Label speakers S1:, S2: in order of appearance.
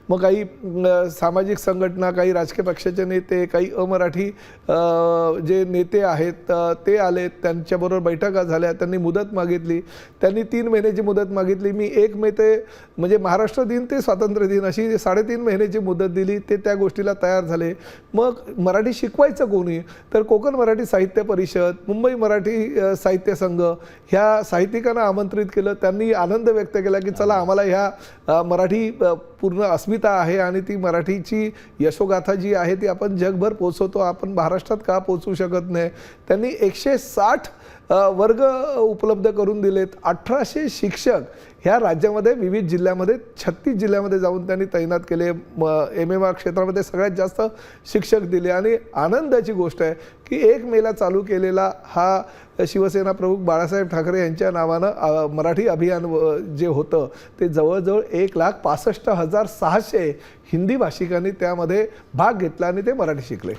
S1: मग काही सामाजिक संघटना, काही राजकीय पक्षाचे नेते, काही अमराठी जे नेते आहेत ते आले, त्यांच्याबरोबर बैठका झाल्या, त्यांनी मुदत मागितली, त्यांनी 3 महिन्याची मुदत मागितली। मी 1 मे ते म्हणजे महाराष्ट्र दिन ते स्वातंत्र्य दिन अशी 3.5 महिन्याची मुदत दिली, ते त्या गोष्टीला तयार झाले। मग मराठी शिकवायचं कोणी? तर कोकण मराठी साहित्य परिषद, मुंबई मराठी साहित्य संघ ह्या साहित्यिकांना आमंत्रित केलं। त्यांनी आनंद व्यक्त केला की चला आम्हाला ह्या मराठी पूर्ण अस्मिता आहे आणि ती मराठीची यशोगाथा जी आहे ती आपण जगभर पोहोचवतो, आपण महाराष्ट्रात का पोहोचू शकत नाही? त्यांनी 160 वर्ग उपलब्ध करून दिलेत। 1800 शिक्षक ह्या राज्यामध्ये विविध जिल्ह्यामध्ये 36 जिल्ह्यामध्ये जाऊन त्यांनी तैनात केले। MMR क्षेत्रामध्ये सगळ्यात जास्त शिक्षक दिले आणि आनंदाची गोष्ट आहे की 1 मेला चालू केलेला हा शिवसेना प्रमुख बाळासाहेब ठाकरे यांच्या नावानं मराठी अभियान जे होतं ते जवळजवळ 1,65,600 हिंदी भाषिकांनी त्यामध्ये भाग घेतला आणि ते मराठी शिकले।